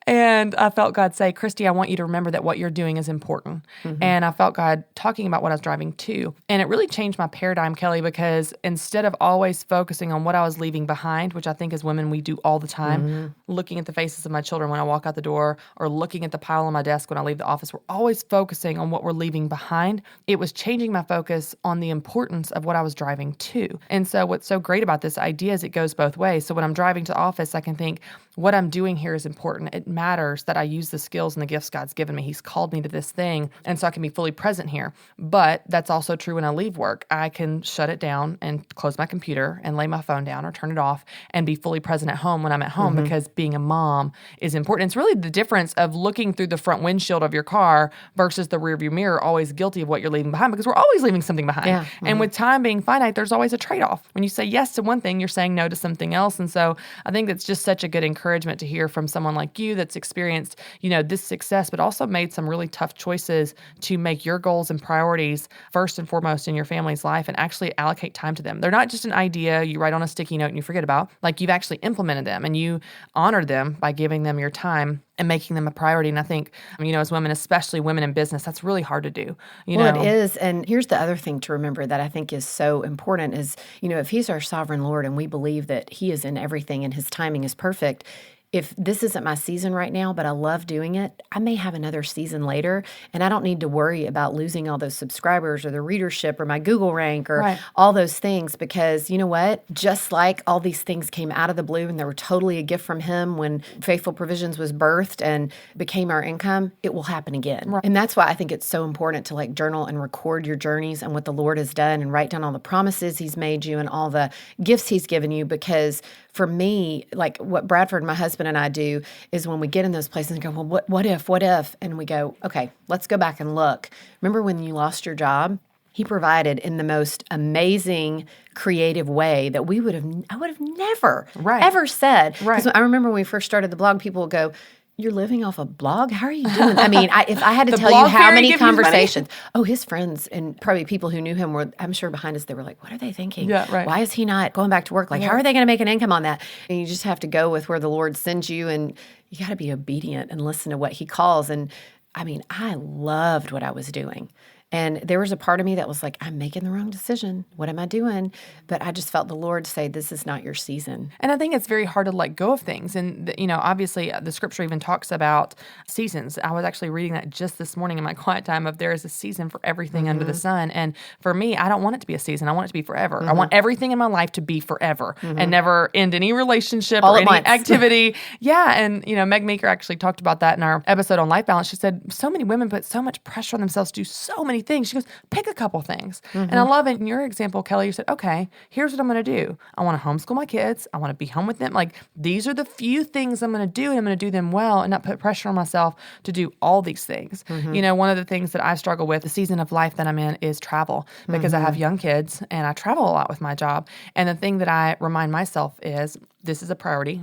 And I felt God say, Christy, I want you to remember that what you're doing is important. And I felt God talking about what I was driving to. And it really changed my paradigm, Kelly, because instead of always focusing on what I was leaving behind, which I think as women we do all the time, looking at the faces of my children when I walk out the door or looking at the pile on my desk when I leave the office, we're always focusing on what we're leaving behind. It was changing my focus on the importance of what I was driving to. And so what's so great about this idea is it goes both ways. So when I'm driving to the office, I can think, what I'm doing here is important. It matters that I use the skills and the gifts God's given me. He's called me to this thing, and so I can be fully present here. But that's also true when I leave work. I can shut it down and close my computer and lay my phone down or turn it off and be fully present at home when I'm at home because being a mom is important. It's really the difference of looking through the front windshield of your car versus the rearview mirror, always guilty of what you're leaving behind because we're always leaving something behind. Yeah. And with time being finite, there's always a trade-off. When you say yes to one thing, you're saying no to something else. And so I think that's just such a good encouragement to hear from someone like you that's experienced, this success, but also made some really tough choices to make your goals and priorities first and foremost in your family's life and actually allocate time to them. They're not just an idea you write on a sticky note and you forget about. Like you've actually implemented them and you honored them by giving them your time and making them a priority. And I think, as women, especially women in business, that's really hard to do. Well, it is. And here's the other thing to remember that I think is so important is, if he's our sovereign Lord and we believe that he is in everything and his timing is perfect, if this isn't my season right now, but I love doing it, I may have another season later, and I don't need to worry about losing all those subscribers or the readership or my Google rank or all those things because you know what? Just like all these things came out of the blue and they were totally a gift from him when Faithful Provisions was birthed and became our income, it will happen again. Right. And that's why I think it's so important to journal and record your journeys and what the Lord has done and write down all the promises he's made you and all the gifts he's given you because for me, what Bradford, my husband, and I do is when we get in those places and go, well, what if? And we go, okay, let's go back and look. Remember when you lost your job? He provided in the most amazing, creative way that I would have never, ever said. Because I remember when we first started the blog, people would go, you're living off a blog? How are you doing? I mean, if I had to tell you how many conversations. Oh, his friends and probably people who knew him were, I'm sure behind us, they were like, what are they thinking? Yeah, right. Why is he not going back to work? How are they going to make an income on that? And you just have to go with where the Lord sends you and you got to be obedient and listen to what he calls. And I loved what I was doing. And there was a part of me that was like, I'm making the wrong decision. What am I doing? But I just felt the Lord say, this is not your season. And I think it's very hard to let go of things. And, obviously the scripture even talks about seasons. I was actually reading that just this morning in my quiet time of there is a season for everything under the sun. And for me, I don't want it to be a season. I want it to be forever. I want everything in my life to be forever and never end any relationship or any activity. Yeah. And, Meg Meeker actually talked about that in our episode on life balance. She said, so many women put so much pressure on themselves to do so many things. She goes, pick a couple things. And I love it. In your example, Kelly, you said, okay, here's what I'm going to do. I want to homeschool my kids. I want to be home with them. These are the few things I'm going to do, and I'm going to do them well and not put pressure on myself to do all these things. One of the things that I struggle with, the season of life that I'm in, is travel because I have young kids and I travel a lot with my job. And the thing that I remind myself is this is a priority,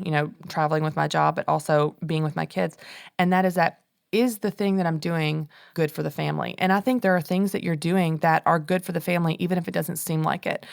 traveling with my job, but also being with my kids. And that is the thing that I'm doing good for the family? And I think there are things that you're doing that are good for the family, even if it doesn't seem like it.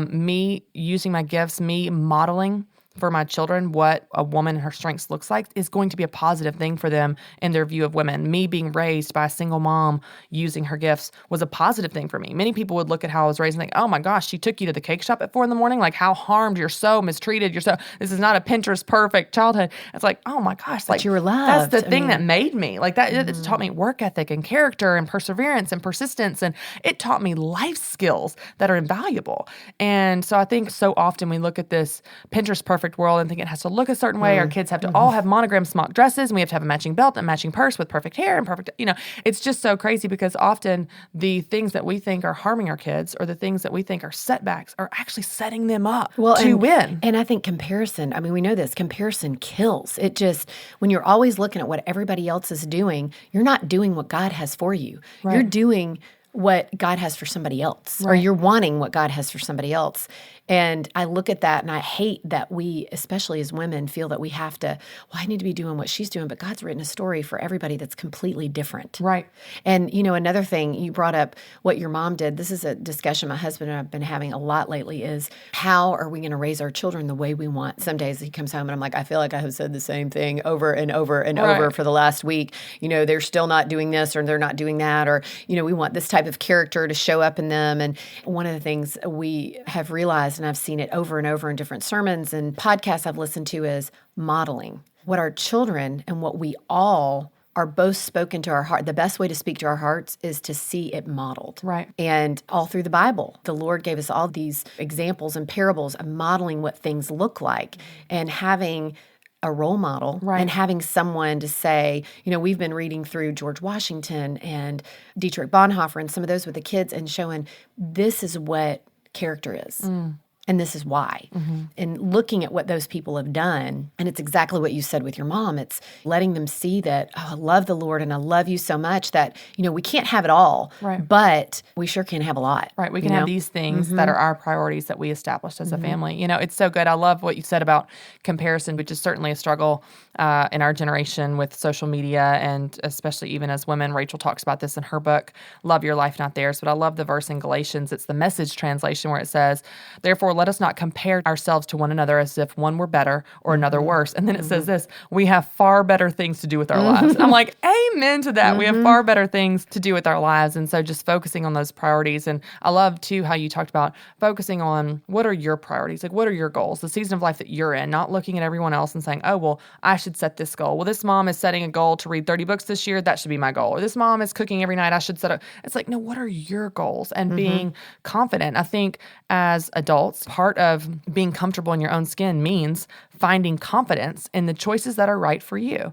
Me using my gifts, me modeling for my children what a woman and her strengths looks like is going to be a positive thing for them in their view of women. Me being raised by a single mom using her gifts was a positive thing for me. Many people would look at how I was raised and think, oh my gosh, she took you to the cake shop at 4 a.m. How harmed, you're so mistreated, this is not a Pinterest perfect childhood. It's like, oh my gosh, but you were loved. That's the thing that made me. It taught me work ethic and character and perseverance and persistence, and it taught me life skills that are invaluable. And so I think so often we look at this Pinterest perfect perfect world and think it has to look a certain way. Our kids have to all have monogram smock dresses, and we have to have a matching belt and a matching purse with perfect hair and perfect, it's just so crazy because often the things that we think are harming our kids or the things that we think are setbacks are actually setting them up to win. And I think comparison, we know this, comparison kills. It just, when you're always looking at what everybody else is doing, you're not doing what God has for you. Right. You're doing what God has for somebody else, or you're wanting what God has for somebody else. And I look at that and I hate that we, especially as women, feel that we have to, I need to be doing what she's doing, but God's written a story for everybody that's completely different. Right. And, another thing, you brought up what your mom did. This is a discussion my husband and I have been having a lot lately is how are we going to raise our children the way we want? Some days he comes home and I'm like, I feel like I have said the same thing over and over and over for the last week. They're still not doing this or they're not doing that, or, we want this type of character to show up in them. And one of the things we have realized, and I've seen it over and over in different sermons and podcasts I've listened to, is modeling. What our children and what we all are both spoken to our heart. The best way to speak to our hearts is to see it modeled. Right. And all through the Bible, the Lord gave us all these examples and parables of modeling what things look like and having a role model and having someone to say, we've been reading through George Washington and Dietrich Bonhoeffer and some of those with the kids and showing this is what character is. And this is why. And looking at what those people have done, and it's exactly what you said with your mom. It's letting them see that, I love the Lord and I love you so much that, we can't have it all, but we sure can have a lot. Right. We can have these things that are our priorities that we established as a family. It's so good. I love what you said about comparison, which is certainly a struggle in our generation with social media, and especially even as women. Rachel talks about this in her book, Love Your Life, Not Theirs. But I love the verse in Galatians. It's the Message translation where it says, therefore, let us not compare ourselves to one another as if one were better or another worse. And then it says this, we have far better things to do with our lives. And I'm like, amen to that. We have far better things to do with our lives. And so just focusing on those priorities. And I love too how you talked about focusing on what are your priorities? Like, what are your goals? The season of life that you're in, not looking at everyone else and saying, oh, well, I should set this goal. Well, this mom is setting a goal to read 30 books this year. That should be my goal. Or this mom is cooking every night. I should set a, it's like, no, what are your goals? And being confident. I think as adults, part of being comfortable in your own skin means finding confidence in the choices that are right for you,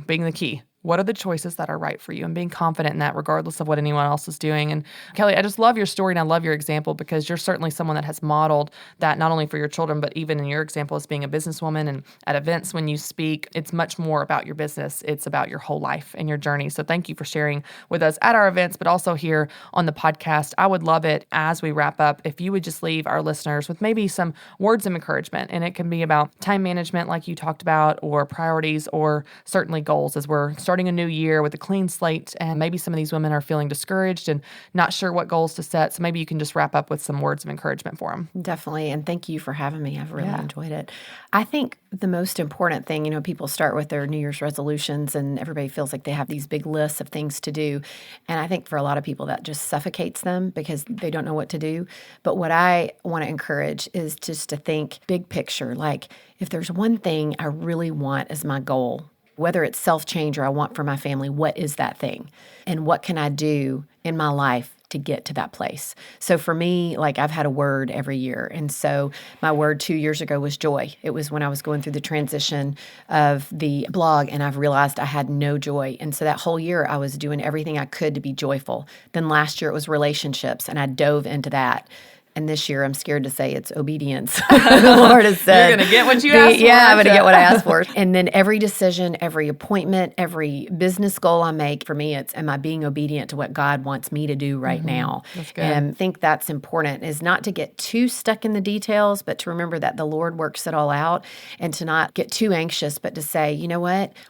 being the key. What are the choices that are right for you? And being confident in that regardless of what anyone else is doing. And Kelly, I just love your story and I love your example because you're certainly someone that has modeled that not only for your children, but even in your example as being a businesswoman and at events when you speak, it's much more about your business. It's about your whole life and your journey. So thank you for sharing with us at our events, but also here on the podcast. I would love it as we wrap up if you would just leave our listeners with maybe some words of encouragement. And it can be about time management like you talked about, or priorities, or certainly goals as we're starting a new year with a clean slate, and maybe some of these women are feeling discouraged and not sure what goals to set. So maybe you can just wrap up with some words of encouragement for them. Definitely. And thank you for having me. I've really enjoyed it. I think the most important thing, people start with their New Year's resolutions and everybody feels like they have these big lists of things to do. And I think for a lot of people that just suffocates them because they don't know what to do. But what I want to encourage is just to think big picture. Like if there's one thing I really want as my goal, whether it's self-change or I want for my family, what is that thing? And what can I do in my life to get to that place? So for me, like I've had a word every year. And so my word 2 years ago was joy. It was when I was going through the transition of the blog and I've realized I had no joy. And so that whole year I was doing everything I could to be joyful. Then last year it was relationships and I dove into that. And this year, I'm scared to say it's obedience. The Lord has said, you're going to get what you asked for. Yeah, I'm going to get what I asked for. And then every decision, every appointment, every business goal I make, for me, it's, am I being obedient to what God wants me to do right now? That's good. And I think that's important, is not to get too stuck in the details, but to remember that the Lord works it all out, and to not get too anxious, but to say, you know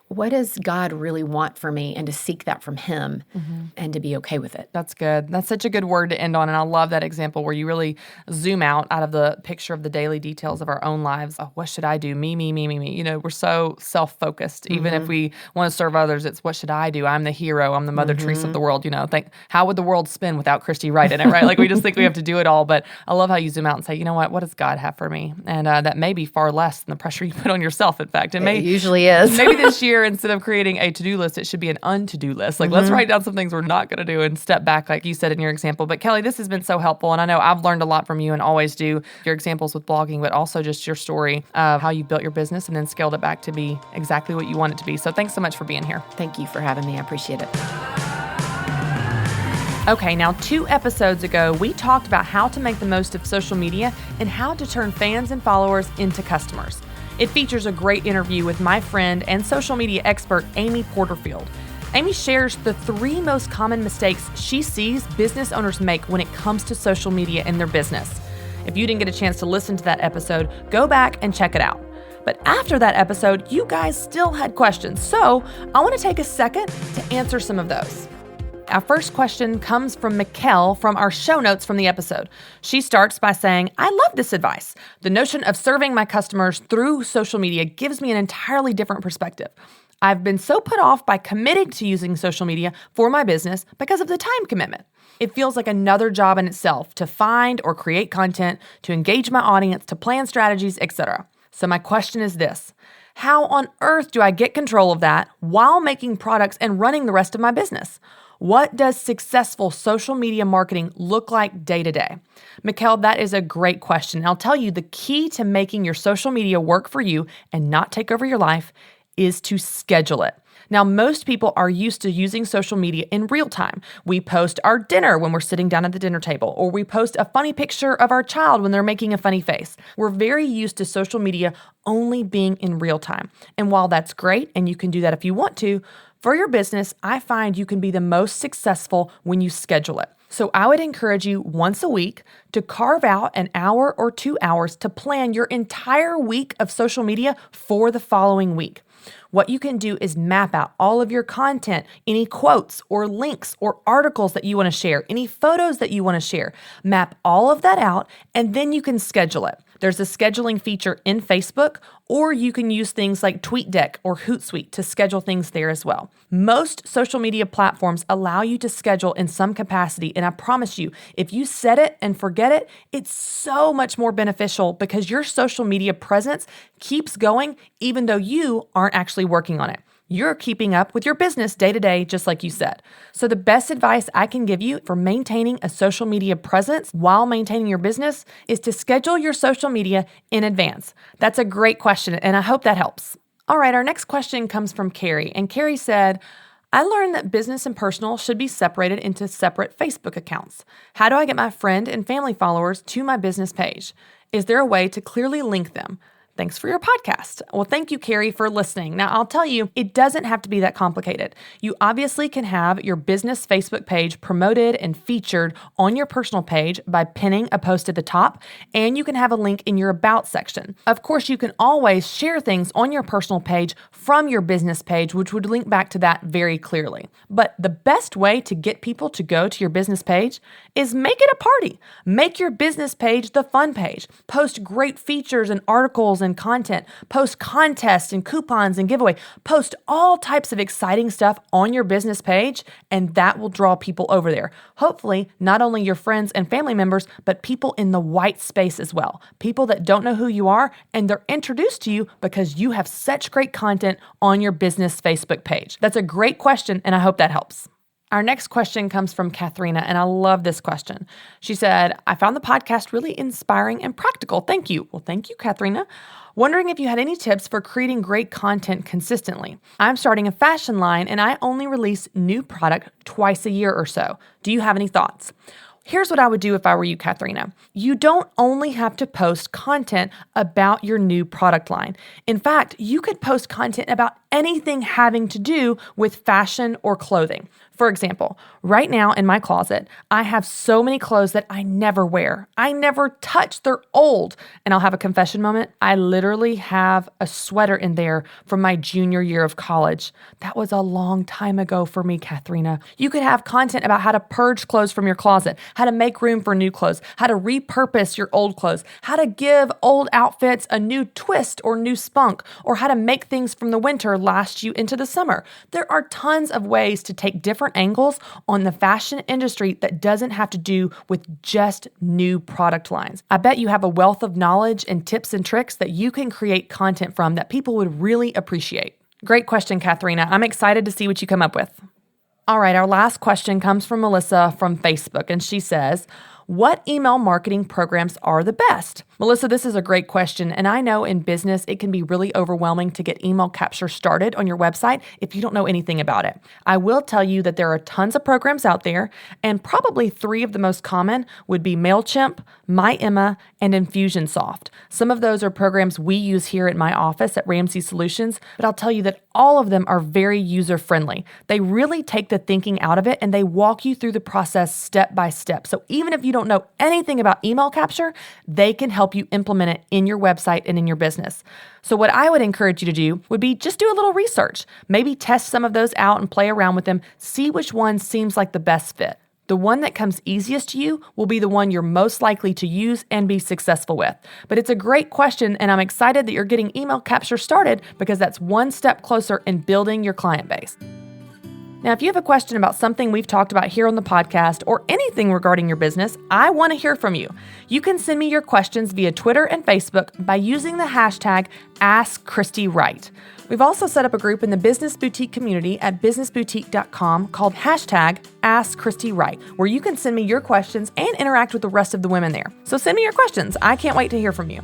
what does God really want for me? And to seek that from Him and to be okay with it. That's good. That's such a good word to end on. And I love that example where you really zoom out of the picture of the daily details of our own lives. Oh, what should I do? Me. We're so self-focused. Even if we want to serve others, it's what should I do? I'm the hero. I'm the Mother Teresa of the world. Think, how would the world spin without Christy Wright in it, right? Like we just think we have to do it all. But I love how you zoom out and say, you know what does God have for me? And that may be far less than the pressure you put on yourself, in fact. It usually is. Maybe this year, instead of creating a to-do list, it should be an un-to-do list. Like let's write down some things we're not going to do and step back, like you said in your example. But Kelly, this has been so helpful. And I know I've learned learned a lot from you and always do. Your examples with blogging, but also just your story of how you built your business and then scaled it back to be exactly what you want it to be. So thanks so much for being here. Thank you for having me. I appreciate it. Okay, now 2 episodes ago, we talked about how to make the most of social media and how to turn fans and followers into customers. It features a great interview with my friend and social media expert, Amy Porterfield. Amy shares the 3 most common mistakes she sees business owners make when it comes to social media in their business. If you didn't get a chance to listen to that episode, go back and check it out. But after that episode, you guys still had questions, so I want to take a second to answer some of those. Our first question comes from Mikkel from our show notes from the episode. She starts by saying, I love this advice. The notion of serving my customers through social media gives me an entirely different perspective. I've been so put off by committing to using social media for my business because of the time commitment. It feels like another job in itself to find or create content, to engage my audience, to plan strategies, etc. So my question is this: how on earth do I get control of that while making products and running the rest of my business? What does successful social media marketing look like day to day? Mikkel, that is a great question. I'll tell you, the key to making your social media work for you and not take over your life is to schedule it. Now, most people are used to using social media in real time. We post our dinner when we're sitting down at the dinner table, or we post a funny picture of our child when they're making a funny face. We're very used to social media only being in real time. And while that's great, and you can do that if you want to, for your business, I find you can be the most successful when you schedule it. So I would encourage you once a week to carve out an hour or 2 hours to plan your entire week of social media for the following week. What you can do is map out all of your content, any quotes or links or articles that you want to share, any photos that you want to share. Map all of that out, and then you can schedule it. There's a scheduling feature in Facebook, or you can use things like TweetDeck or Hootsuite to schedule things there as well. Most social media platforms allow you to schedule in some capacity, and I promise you, if you set it and forget it, it's so much more beneficial because your social media presence keeps going even though you aren't actually working on it. You're keeping up with your business day to day, just like you said. So the best advice I can give you for maintaining a social media presence while maintaining your business is to schedule your social media in advance. That's a great question, and I hope that helps. All right, our next question comes from Carrie, and Carrie said, I learned that business and personal should be separated into separate Facebook accounts. How do I get my friend and family followers to my business page? Is there a way to clearly link them? Thanks for your podcast. Well, thank you, Carrie, for listening. Now, I'll tell you, it doesn't have to be that complicated. You obviously can have your business Facebook page promoted and featured on your personal page by pinning a post at the top, and you can have a link in your About section. Of course, you can always share things on your personal page from your business page, which would link back to that very clearly. But the best way to get people to go to your business page is make it a party. Make your business page the fun page. Post great features and articles and content, post contests and coupons and giveaway, post all types of exciting stuff on your business page, and that will draw people over there. Hopefully, not only your friends and family members, but people in the white space as well. People that don't know who you are, and they're introduced to you because you have such great content on your business Facebook page. That's a great question, and I hope that helps. Our next question comes from Katharina, and I love this question. She said, I found the podcast really inspiring and practical. Thank you. Well, thank you, Katharina. Wondering if you had any tips for creating great content consistently. I'm starting a fashion line, and I only release new product twice a year or so. Do you have any thoughts? Here's what I would do if I were you, Katharina. You don't only have to post content about your new product line. In fact, you could post content about anything having to do with fashion or clothing. For example, right now in my closet, I have so many clothes that I never wear. I never touch. They're old. And I'll have a confession moment. I literally have a sweater in there from my junior year of college. That was a long time ago for me, Katharina. You could have content about how to purge clothes from your closet, how to make room for new clothes, how to repurpose your old clothes, how to give old outfits a new twist or new spunk, or how to make things from the winter last you into the summer. There are tons of ways to take different angles on the fashion industry that doesn't have to do with just new product lines. I bet you have a wealth of knowledge and tips and tricks that you can create content from that people would really appreciate. Great question, Katharina. I'm excited to see what you come up with. All right, our last question comes from Melissa from Facebook, and she says, What email marketing programs are the best? Melissa, this is a great question, and I know in business it can be really overwhelming to get email capture started on your website if you don't know anything about it. I will tell you that there are tons of programs out there, and probably 3 of the most common would be MailChimp, MyEmma, and Infusionsoft. Some of those are programs we use here at my office at Ramsey Solutions, but I'll tell you that all of them are very user-friendly. They really take the thinking out of it, and they walk you through the process step by step. So even if you don't know anything about email capture, they can help you implement it in your website and in your business. So what I would encourage you to do would be just do a little research. Maybe test some of those out and play around with them. See which one seems like the best fit. The one that comes easiest to you will be the one you're most likely to use and be successful with. But it's a great question, and I'm excited that you're getting email capture started because that's one step closer in building your client base. Now, if you have a question about something we've talked about here on the podcast or anything regarding your business, I want to hear from you. You can send me your questions via Twitter and Facebook by using the hashtag AskChristyWright. We've also set up a group in the Business Boutique community at businessboutique.com called hashtag AskChristyWright, where you can send me your questions and interact with the rest of the women there. So send me your questions. I can't wait to hear from you.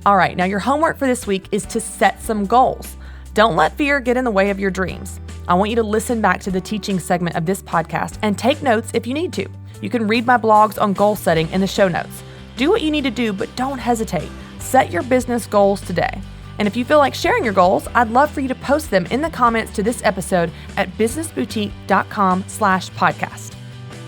All right, now your homework for this week is to set some goals. Don't let fear get in the way of your dreams. I want you to listen back to the teaching segment of this podcast and take notes if you need to. You can read my blogs on goal setting in the show notes. Do what you need to do, but don't hesitate. Set your business goals today. And if you feel like sharing your goals, I'd love for you to post them in the comments to this episode at businessboutique.com/podcast.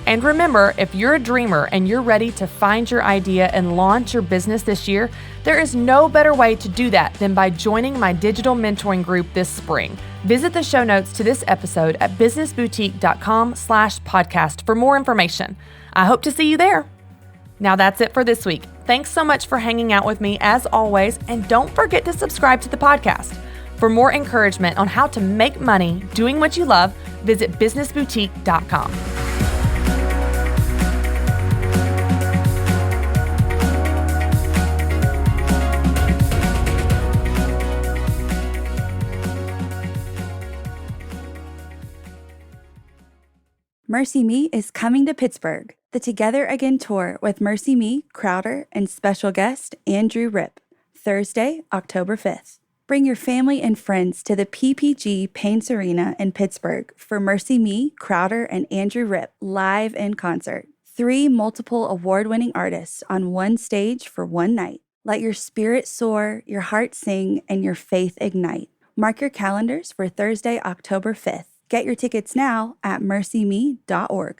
And remember, if you're a dreamer and you're ready to find your idea and launch your business this year, there is no better way to do that than by joining my digital mentoring group this spring. Visit the show notes to this episode at businessboutique.com/podcast for more information. I hope to see you there. Now that's it for this week. Thanks so much for hanging out with me as always, and don't forget to subscribe to the podcast. For more encouragement on how to make money doing what you love, visit businessboutique.com. Mercy Me is coming to Pittsburgh. The Together Again tour with Mercy Me, Crowder, and special guest Andrew Rip, Thursday, October 5th. Bring your family and friends to the PPG Paints Arena in Pittsburgh for Mercy Me, Crowder, and Andrew Rip live in concert. 3 multiple award-winning artists on one stage for one night. Let your spirit soar, your heart sing, and your faith ignite. Mark your calendars for Thursday, October 5th. Get your tickets now at mercyme.org.